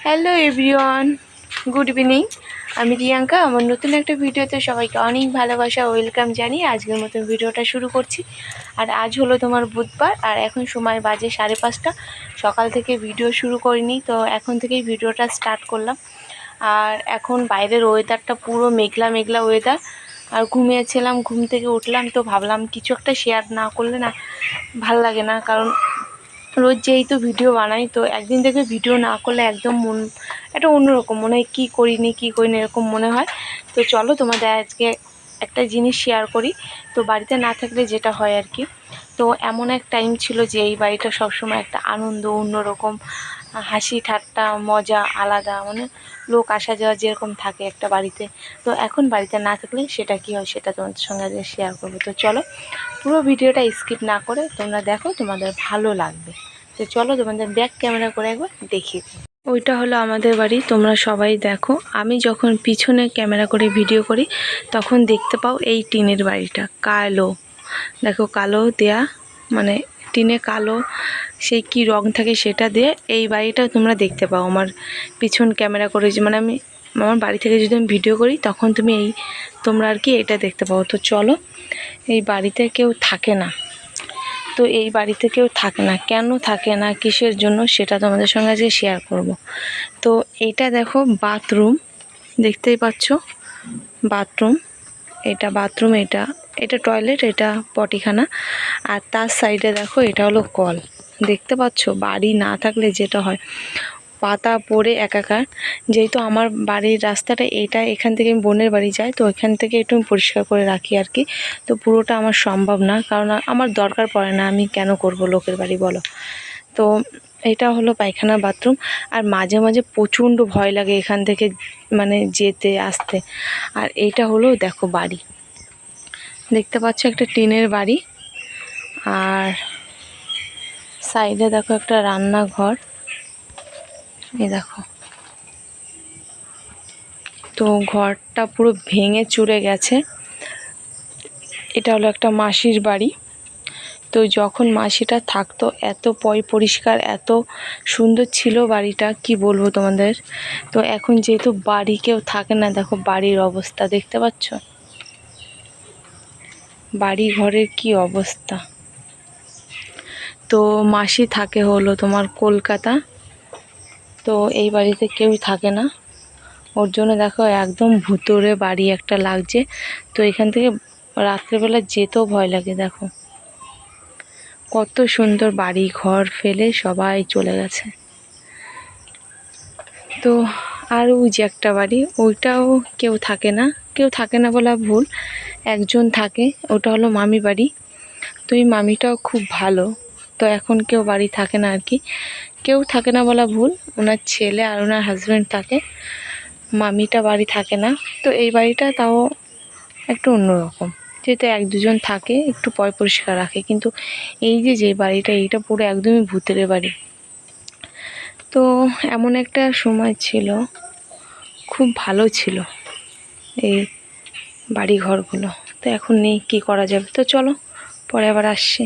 Hello everyone, good evening. আমি রিয়াঙ্কা। আমার নতুন একটা ভিডিওতে সবাইকে অনেক ভালোবাসা ওয়েলকাম জানিয়ে আজকের মতন ভিডিওটা শুরু করছি। আর আজ হলো তোমার বুধবার, আর এখন সময় বাজে 5:30। সকাল থেকে ভিডিও শুরু করিনি, তো এখন থেকেই ভিডিওটা স্টার্ট করলাম। আর এখন বাইরের ওয়েদারটা পুরো মেঘলা মেঘলা ওয়েদার। আর ঘুমিয়েছিলাম, ঘুম থেকে উঠলাম, তো ভাবলাম কিছু একটা শেয়ার না করলে না ভাল লাগে না। কারণ রোজ যেই তো ভিডিও বানাই, তো একদিন থেকে ভিডিও না করলে একদম মন একটা অন্যরকম মনে হয়, কী করিনি এরকম মনে হয়। তো চলো তোমাদের আজকে একটা জিনিস শেয়ার করি। তো বাড়িতে না থাকলে যেটা হয় আর কি, তো এমন এক টাইম ছিল যে এই বাড়িটা সবসময় একটা আনন্দ, অন্যরকম হাসি ঠাট্টা মজা আলাদা, মানে লোক আসা যাওয়া যেরকম থাকে একটা বাড়িতে। তো এখন বাড়িতে না থাকলে সেটা কী হয় সেটা তোমাদের সঙ্গে আজকে শেয়ার করবো। তো চলো পুরো ভিডিওটা স্কিপ না করে তোমরা দেখো, তোমাদের ভালো লাগবে। তো চলো তোমাদের ব্যাক ক্যামেরা করে একবার দেখিয়ে দিই। ওইটা হলো আমাদের বাড়ি, তোমরা সবাই দেখো। আমি যখন পিছনে ক্যামেরা করে ভিডিও করি তখন দেখতে পাও এই টিনের বাড়িটা কালো, দেখো কালো দেয়া, মানে টিনে কালো সেই কি রং থাকে সেটা দিয়ে এই বাড়িটা তোমরা দেখতে পাও আমার পিছন ক্যামেরা করে। যে মানে আমি আমার বাড়ি থেকে যদি আমি ভিডিও করি তখন তোমরা আর কি এটা দেখতে পাও। তো চলো, এই বাড়িতে কেউ থাকে না। তো এই বাড়িতে কেউ থাকে না, কেন থাকে না, কিসের জন্য, সেটা তোমাদের সঙ্গে আজকে শেয়ার করব। তো এইটা দেখো বাথরুম, দেখতেই পাচ্ছ বাথরুম, এটা বাথরুম, এটা এটা টয়লেট, এটা পটিখানা। আর তার সাইডে দেখো এটা হলো কল। দেখতে পাচ্ছ বাড়ি না থাকলে যেটা হয়, পাতা পড়ে একাকার। যেহেতু আমার বাড়ির রাস্তাটা এটা, এখান থেকে আমি বোনের বাড়ি যাই, তো এখান থেকে একটু আমি পরিষ্কার করে রাখি আর কি। তো পুরোটা আমার সম্ভব না, কারণ আমার দরকার পড়ে না, আমি কেন করব লোকের বাড়ি বলো। তো এটা হলো পায়খানা বাথরুম। আর মাঝে মাঝে প্রচণ্ড ভয় লাগে এখান থেকে মানে যেতে আসতে। আর এইটা হলো দেখো বাড়ি, দেখতে পাচ্ছ একটা টিনের বাড়ি। আর সাইডে দেখো একটা রান্নাঘর, এই দেখো। তো ঘরটা পুরো ভেঙে চুরে গেছে। এটা হলো একটা মাসির বাড়ি। তো যখন মাসিটা থাকতো এত পরিষ্কার, এত সুন্দর ছিল বাড়িটা, কি বলবো তোমাদের। তো এখন যেহেতু বাড়ি কেউ থাকে না, দেখো বাড়ির অবস্থা দেখতে পাচ্ছ, বাড়ি ঘরের কি অবস্থা। তো মাসি থাকে হলো তোমার কলকাতা, তো এই বাড়িতে কেউই থাকে না। ওর জন্য দেখো একদম ভুতুড়ে বাড়ি একটা লাগছে। তো এখান থেকে রাত্রেবেলা যেতেও ভয় লাগে। দেখো কত সুন্দর বাড়ি ঘর ফেলে সবাই চলে গেছে। তো আর ওই যে একটা বাড়ি, ওইটাও কেউ থাকে না, কেউ থাকে না বলা ভুল, একজন থাকে, ওটা হলো মামি বাড়ি। তো এই মামিটাও খুব ভালো। তো এখন কেউ বাড়ি থাকে না আর কি, কেউ থাকে না বলা ভুল, ওনার ছেলে আর ওনার হাজব্যান্ড থাকে, মামিটা বাড়ি থাকে না। তো এই বাড়িটা তাও একটু অন্যরকম, যেহেতু এক দুজন থাকে একটু পরিষ্কার রাখে। কিন্তু এই যে বাড়িটা, এইটা পুরো একদমই ভূতের বাড়ি। তো এমন একটা সময় ছিল, খুব ভালো ছিল এই বাড়ি ঘরগুলো। তো এখন নেই, কি করা যাবে। তো চলো পরে আবার আসছি।